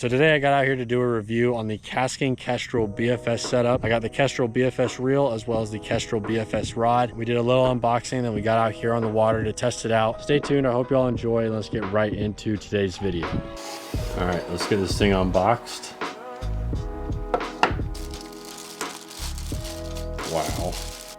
So today I got out here to do a review on the Kastking Kestrel BFS setup. I got the Kestrel BFS reel as well as the Kestrel BFS rod. We did a little unboxing, then we got out here on the water to test it out. Stay tuned, I hope you all enjoy, and let's get right into today's video. All right, let's get this thing unboxed. Wow.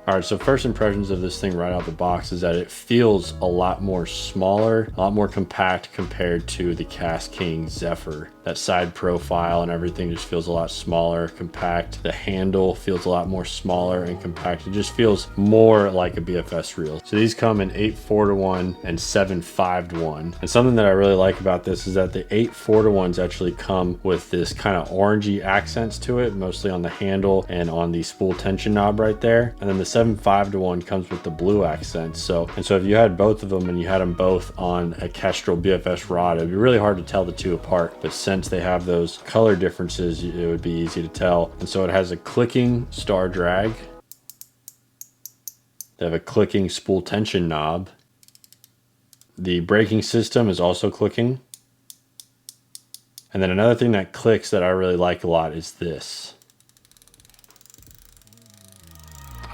All right, so first impressions of this thing right out the box is that it feels a lot more smaller, a lot more compact compared to the Kastking Zephyr. That side profile and everything just feels a lot smaller, compact. The handle feels a lot more smaller and compact. It just feels more like a BFS reel. So these come in 8-4-1 and 7-5-1. And something that I really like about this is that the 8-4-1s actually come with this kind of orangey accents to it, mostly on the handle and on the spool tension knob right there. And then the 7-5-1 comes with the blue accents. So if you had both of them and you had them both on a Kestrel BFS rod, it'd be really hard to tell the two apart. But since they have those color differences, it would be easy to tell. And so it has a clicking star drag. They have a clicking spool tension knob. The braking system is also clicking. And then another thing that clicks that I really like a lot is this.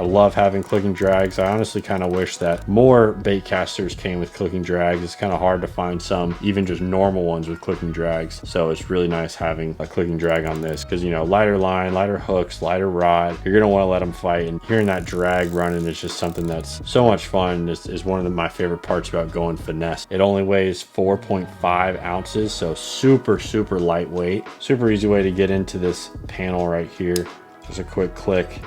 I love having clicking drags. I honestly kind of wish that more bait casters came with clicking drags. It's kind of hard to find some, even just normal ones with clicking drags. So it's really nice having a clicking drag on this because, you know, lighter line, lighter hooks, lighter rod, you're going to want to let them fight. And hearing that drag running is just something that's so much fun. This is one of my favorite parts about going finesse. It only weighs 4.5 ounces, so super, super lightweight. Super easy way to get into this panel right here. Just a quick click.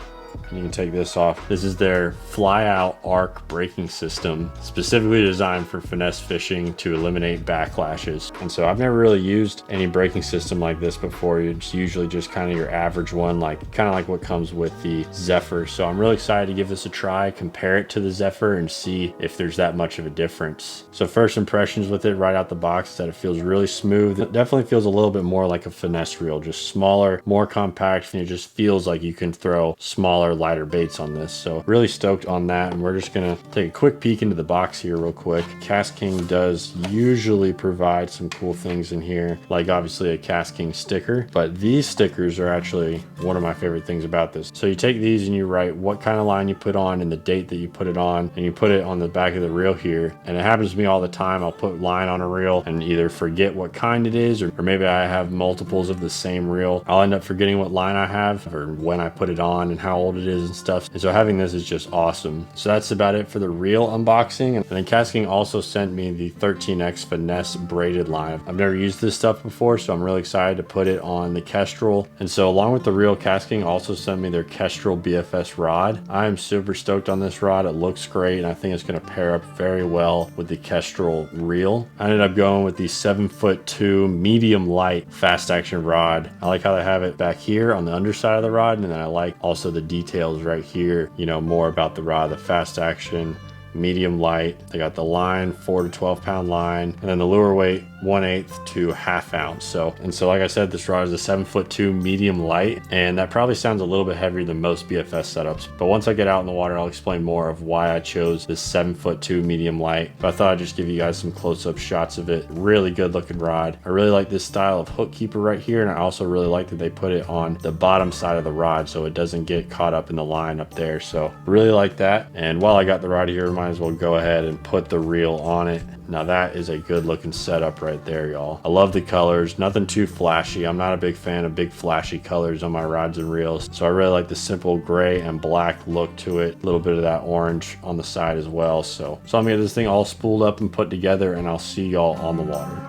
You can take this off. This is their fly out arc braking system, specifically designed for finesse fishing to eliminate backlashes. And so I've never really used any braking system like this before. It's usually just kind of your average one, kind of like what comes with the Zephyr. So I'm really excited to give this a try, compare it to the Zephyr and see if there's that much of a difference. So first impressions with it right out the box is that it feels really smooth. It definitely feels a little bit more like a finesse reel, just smaller, more compact, and it just feels like you can throw smaller, lighter baits on this. So really stoked on that, and we're just gonna take a quick peek into the box here real quick. Kastking does usually provide some cool things in here, like obviously a Kastking sticker, but these stickers are actually one of my favorite things about this. So you take these and you write what kind of line you put on and the date that you put it on, and you put it on the back of the reel here. And it happens to me all the time. I'll put line on a reel and either forget what kind it is, or maybe I have multiples of the same reel. I'll end up forgetting what line I have or when I put it on and how old it is and stuff. And so having this is just awesome. So that's about it for the reel unboxing. And then Kastking also sent me the 13X Finesse braided line. I've never used this stuff before, so I'm really excited to put it on the Kestrel. And so along with the reel, Kastking also sent me their Kestrel BFS rod. I am super stoked on this rod. It looks great, and I think it's going to pair up very well with the Kestrel reel. I ended up going with the 7'2" medium light fast action rod. I like how they have it back here on the underside of the rod, and then I like also the details right here, you know, more about the rod, the fast action, medium light. They got the line, 4 to 12 pound line, and then the lure weight 1/8 to 1/2 ounce. So like I said, this rod is a 7'2" medium light, and that probably sounds a little bit heavier than most BFS setups. But once I get out in the water, I'll explain more of why I chose this 7'2" medium light. But I thought I'd just give you guys some close-up shots of it. Really good looking rod. I really like this style of hook keeper right here, and I also really like that they put it on the bottom side of the rod so it doesn't get caught up in the line up there. So really like that. And while I got the rod here, might as well go ahead and put the reel on it. Now that is a good looking setup right there, y'all. I love the colors, nothing too flashy. I'm not a big fan of big flashy colors on my rods and reels. So I really like the simple gray and black look to it. A little bit of that orange on the side as well. So I'm gonna get this thing all spooled up and put together, and I'll see y'all on the water.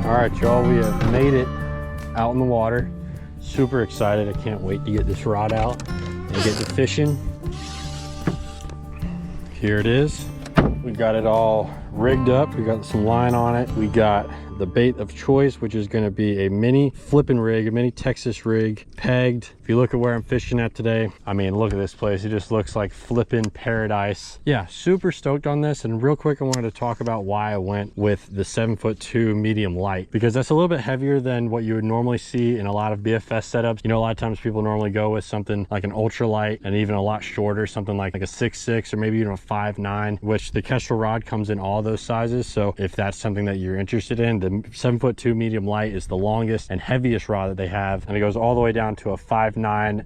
All right, y'all, we have made it out in the water. Super excited. I can't wait to get this rod out and get to fishing. Here it is. We got it all rigged up. We got some line on it. We got the bait of choice, which is going to be a mini flipping rig, a mini Texas rig, pegged. If you look at where I'm fishing at today, I mean, look at this place. It just looks like flipping paradise. Yeah, super stoked on this. And real quick, I wanted to talk about why I went with the 7'2" medium light, because that's a little bit heavier than what you would normally see in a lot of BFS setups. You know, a lot of times people normally go with something like an ultralight and even a lot shorter, something like a 6'6" or maybe even a 5'9", which the Kestrel rod comes in all those sizes. So if that's something that you're interested in, the 7'2" medium light is the longest and heaviest rod that they have, and it goes all the way down to a 5'9"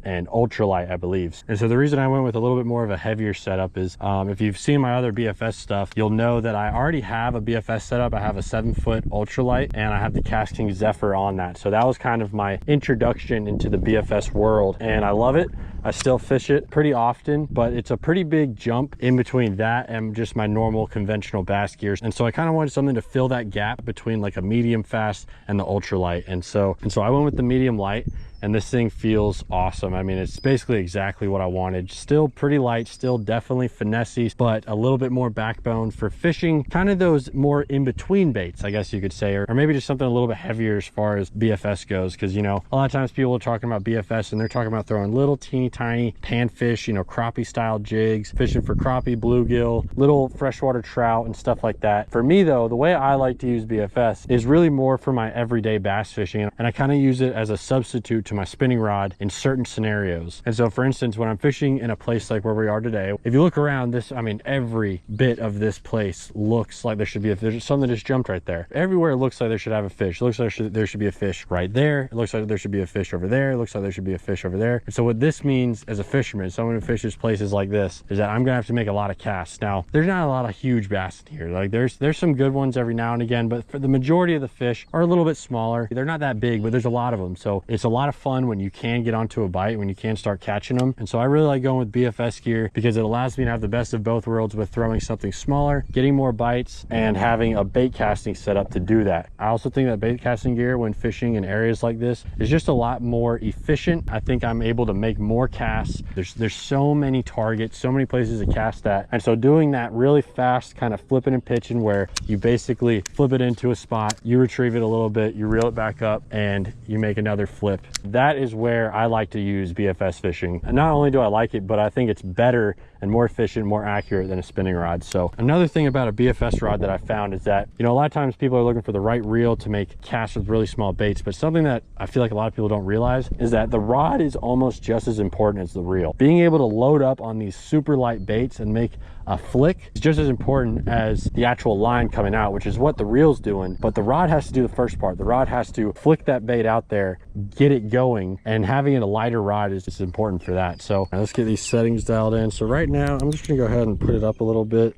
and ultralight, I believe. And so the reason I went with a little bit more of a heavier setup is if you've seen my other BFS stuff, you'll know that I already have a BFS setup. I have a 7-foot ultralight and I have the Kastking Zephyr on that. So that was kind of my introduction into the BFS world, and I love it. I still fish it pretty often, but it's a pretty big jump in between that and just my normal conventional bass gears. And so I kind of wanted something to fill that gap between like a medium fast and the ultralight. And so I went with the medium light, and this thing feels awesome. I mean, it's basically exactly what I wanted. Still pretty light, still definitely finesse, but a little bit more backbone for fishing, kind of those more in-between baits, I guess you could say, or maybe just something a little bit heavier as far as BFS goes. Because, you know, a lot of times people are talking about BFS and they're talking about throwing little teeny tiny panfish, you know, crappie style jigs, fishing for crappie, bluegill, little freshwater trout and stuff like that. For me though, the way I like to use BFS is really more for my everyday bass fishing, and I kind of use it as a substitute to my spinning rod in certain scenarios. And so for instance, when I'm fishing in a place like where we are today, if you look around this, I mean, every bit of this place looks like there should be a fish. Something just jumped right there. Everywhere it looks like there should have a fish. It looks like there should be a fish right there. It looks like there should be a fish over there. It looks like there should be a fish over there. And so what this means as a fisherman, someone who fishes places like this, is that I'm gonna have to make a lot of casts. Now, there's not a lot of huge bass in here. Like there's some good ones every now and again, but for the majority of the fish are a little bit smaller. They're not that big, but there's a lot of them. So it's a lot of fun when you can get onto a bite, when you can start catching them. And so I really like going with BFS gear because it allows me to have the best of both worlds with throwing something smaller, getting more bites, and having a bait casting setup to do that. I also think that bait casting gear when fishing in areas like this is just a lot more efficient. I think I'm able to make more casts. There's so many targets, so many places to cast at. And so doing that really fast kind of flipping and pitching where you basically flip it into a spot, you retrieve it a little bit, you reel it back up, and you make another flip. That is where I like to use BFS fishing. And not only do I like it, but I think it's better and more efficient, more accurate than a spinning rod. So another thing about a BFS rod that I found is that, you know, a lot of times people are looking for the right reel to make casts with really small baits, but something that I feel like a lot of people don't realize is that the rod is almost just as important as the reel. Being able to load up on these super light baits and make a flick is just as important as the actual line coming out, which is what the reel's doing, but the rod has to do the first part. The rod has to flick that bait out there, get it going, and having a lighter rod is just important for that. So let's get these settings dialed in. So right now I'm just gonna go ahead and put it up a little bit,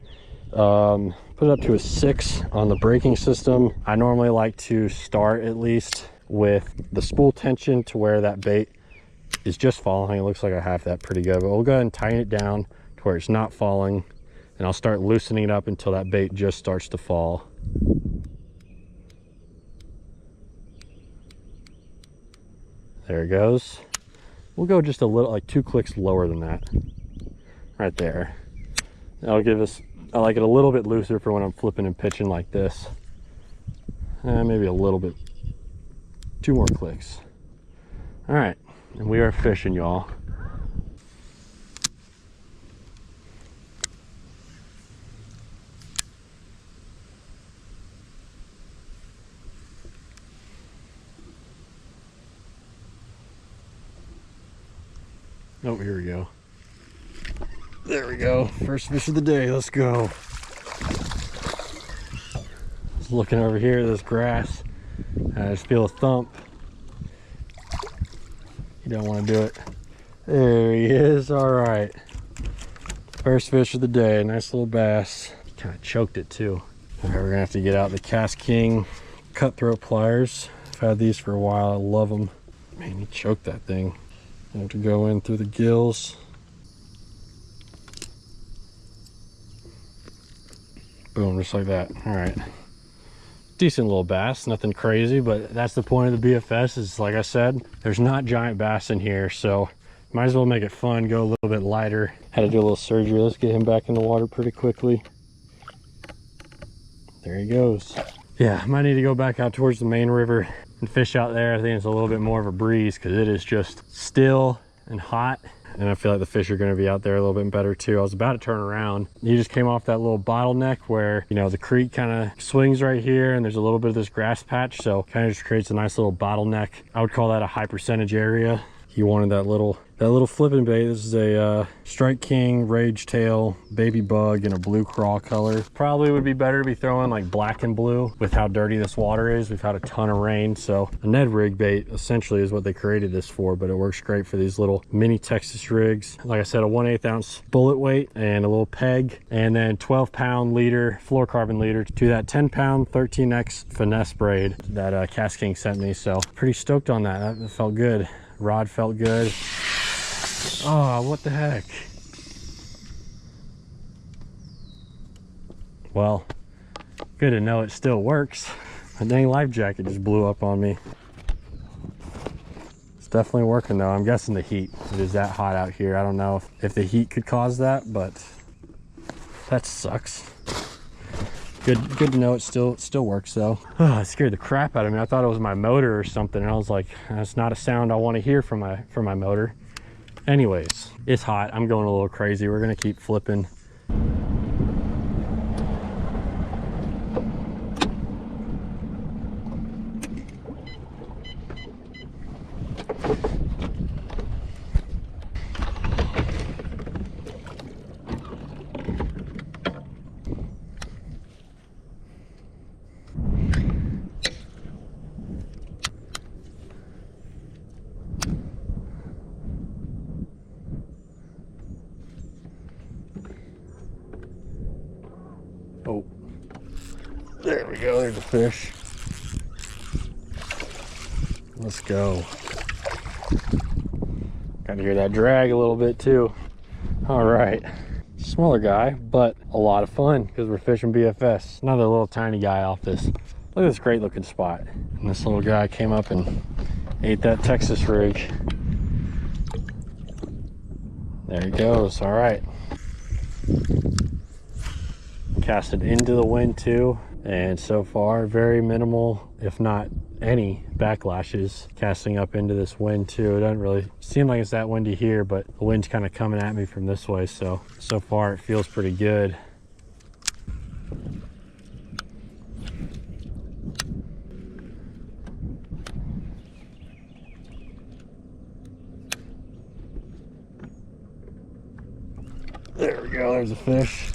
put it up to a 6 on the braking system. I normally like to start at least with the spool tension to where that bait is just falling. It looks like I have that pretty good, but we'll go ahead and tighten it down to where it's not falling, and I'll start loosening it up until that bait just starts to fall. There it goes. We'll go just a little, like 2 clicks lower than that. Right there. That'll give us, I like it a little bit looser for when I'm flipping and pitching like this. Maybe a little bit, 2 more clicks. All right, and we are fishing, y'all. Oh, here we go. There we go. First fish of the day. Let's go. Just looking over here at this grass. I just feel a thump. You don't want to do it. There he is. All right. First fish of the day. Nice little bass. Kind of choked it too. All right, we're gonna have to get out the Kastking cutthroat pliers. I've had these for a while. I love them. Man, he choked that thing. I have to go in through the gills. Boom, just like that. All right. Decent little bass, nothing crazy, but that's the point of the BFS is, like I said, there's not giant bass in here, so might as well make it fun, go a little bit lighter. Had to do a little surgery. Let's get him back in the water pretty quickly. There he goes. Yeah, I might need to go back out towards the main river and fish out there. I think it's a little bit more of a breeze because it is just still and hot. And I feel like the fish are going to be out there a little bit better too. I was about to turn around. You just came off that little bottleneck where, you know, the creek kind of swings right here and there's a little bit of this grass patch. So kind of just creates a nice little bottleneck. I would call that a high percentage area. He wanted that little flipping bait. This is a Strike King Rage Tail baby bug in a blue crawl color. Probably would be better to be throwing like black and blue with how dirty this water is. We've had a ton of rain, so a Ned rig bait essentially is what they created this for, but it works great for these little mini Texas rigs. Like I said, a 1/8 ounce bullet weight and a little peg, and then 12-pound leader, fluorocarbon leader to that 10-pound 13X finesse braid that Kastking sent me. So pretty stoked on that. That felt good. Rod felt good. Oh, what the heck? Well, good to know it still works. My dang life jacket just blew up on me. It's definitely working though. I'm guessing the heat. It is that hot out here. I don't know if the heat could cause that, but that sucks. Good to know it still works though. Oh, it scared the crap out of me. I thought it was my motor or something, and I was like, that's not a sound I want to hear from my motor. Anyways, it's hot. I'm going a little crazy. We're gonna keep flipping. Oh, there we go. There's a fish. Let's go. Got to hear that drag a little bit too. All right. Smaller guy, but a lot of fun because we're fishing BFS. Another little tiny guy off this. Look at this great looking spot. And this little guy came up and ate that Texas rig. There he goes. All right. Casted into the wind too, and so far very minimal, if not any, backlashes casting up into this wind too. It doesn't really seem like it's that windy here, but the wind's kind of coming at me from this way, so far it feels pretty good. There we go. There's a fish.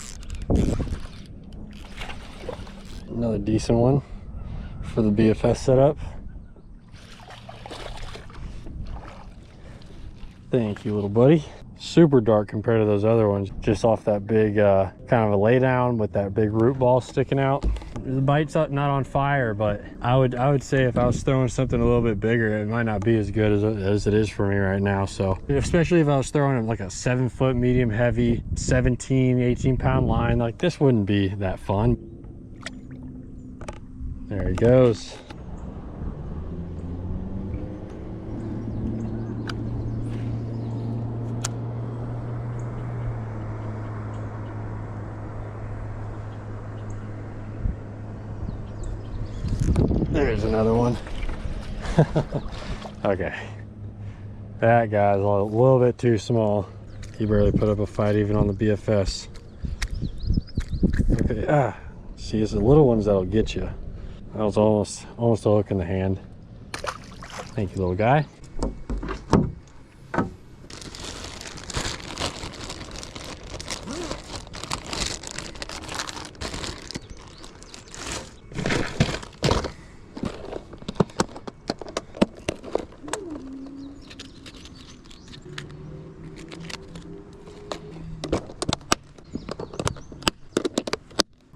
Another decent one for the BFS setup. Thank you, little buddy. Super dark compared to those other ones, just off that big kind of a lay down with that big root ball sticking out. The bite's not on fire, but I would say if I was throwing something a little bit bigger, it might not be as good as it is for me right now. So especially if I was throwing like a 7-foot medium heavy 17-18 pound line, like this wouldn't be that fun. There he goes. There's another one. Okay. That guy's a little bit too small. He barely put up a fight even on the BFS. Okay, see, it's the little ones that'll get you. That was almost a hook in the hand. Thank you, little guy.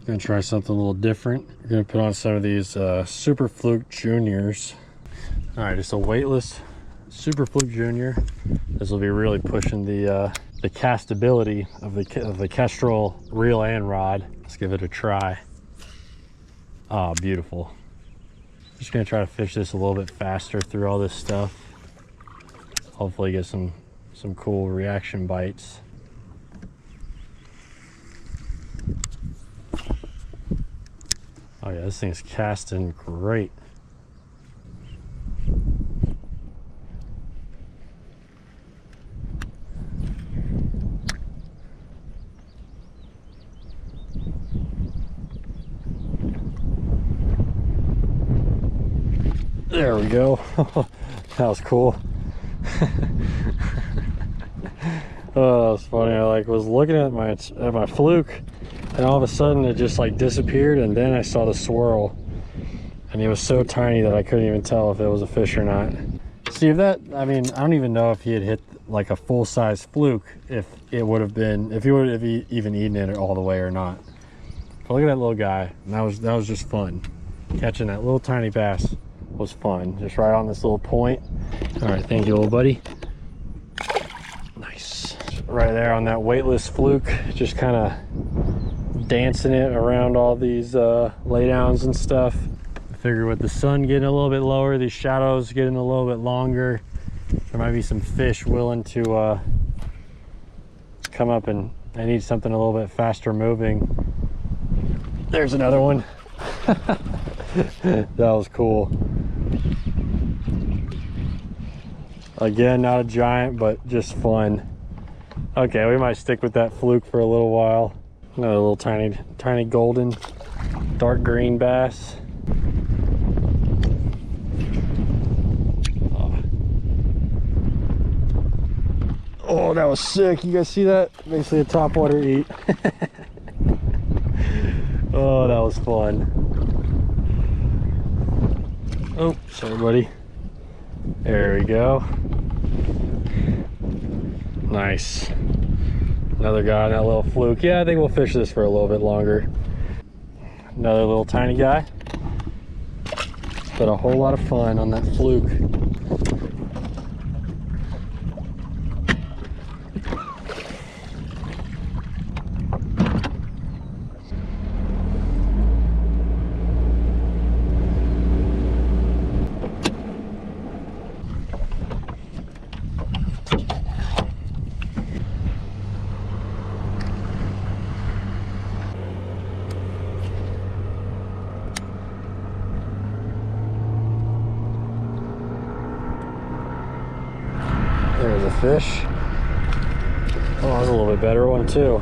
Gonna try something a little different. We're gonna put on some of these Super Fluke Juniors. All right, just a weightless Super Fluke Junior. This will be really pushing the castability of the Kestrel reel and rod. Let's give it a try. Oh, beautiful. Just gonna try to fish this a little bit faster through all this stuff. Hopefully get some cool reaction bites. Oh yeah, this thing's casting great. There we go. That was cool. Oh, it's funny. I like was looking at my fluke, and all of a sudden it just like disappeared, and then I saw the swirl, and it was so tiny that I couldn't even tell if it was a fish or not. See, if that, I mean, I don't even know if he had hit like a full-size fluke, if it would have been, if he would have even eaten it all the way or not. But look at that little guy. And that was just fun. Catching that little tiny bass was fun. Just right on this little point. All right, thank you, little buddy. Nice. Right there on that weightless fluke, just kind of dancing it around all these laydowns and stuff. I figure with the sun getting a little bit lower, these shadows getting a little bit longer, there might be some fish willing to come up, and I need something a little bit faster moving. There's another one. That was cool. Again, not a giant, but just fun. Okay, we might stick with that fluke for a little while. Another little tiny golden dark green bass. Oh, that was sick. You guys see that? Basically a topwater eat. Oh, that was fun. Oh, sorry, buddy. There we go. Nice. Another guy on that little fluke. Yeah, I think we'll fish this for a little bit longer. Another little tiny guy. But a whole lot of fun on that fluke. There's a fish. Oh, that's a little bit better one too.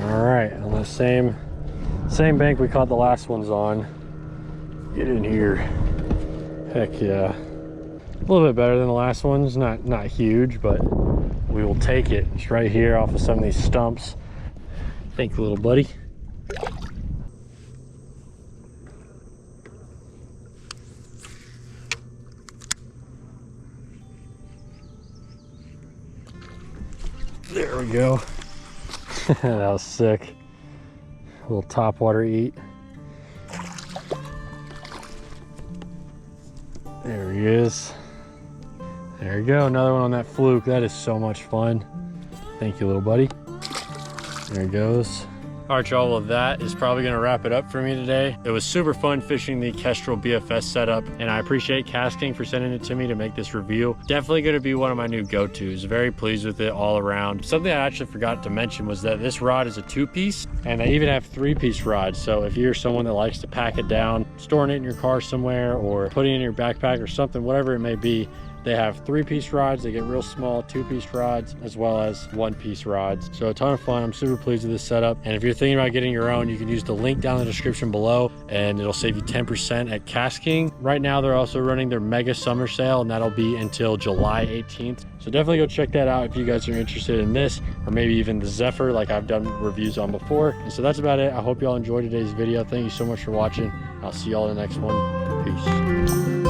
All right, on the same bank we caught the last ones on. Get in here. Heck yeah. A little bit better than the last ones. Not huge, but we will take it. It's right here off of some of these stumps. Thank you, little buddy. There we go. That was sick. A little topwater eat. There he is. There you go. Another one on that fluke. That is so much fun. Thank you, little buddy. There he goes. All right, y'all, well, that is probably gonna wrap it up for me today. It was super fun fishing the Kestrel BFS setup, and I appreciate Kastking for sending it to me to make this review. Definitely gonna be one of my new go-tos. Very pleased with it all around. Something I actually forgot to mention was that this rod is a 2-piece, and they even have 3-piece rods. So if you're someone that likes to pack it down, storing it in your car somewhere, or putting it in your backpack or something, whatever it may be, they have 3-piece rods. They get real small 2-piece rods, as well as 1-piece rods. So a ton of fun. I'm super pleased with this setup. And if you're thinking about getting your own, you can use the link down in the description below, and it'll save you 10% at Kastking. Right now, they're also running their mega summer sale, and that'll be until July 18th. So definitely go check that out if you guys are interested in this, or maybe even the Zephyr like I've done reviews on before. And so that's about it. I hope y'all enjoyed today's video. Thank you so much for watching. I'll see y'all in the next one. Peace.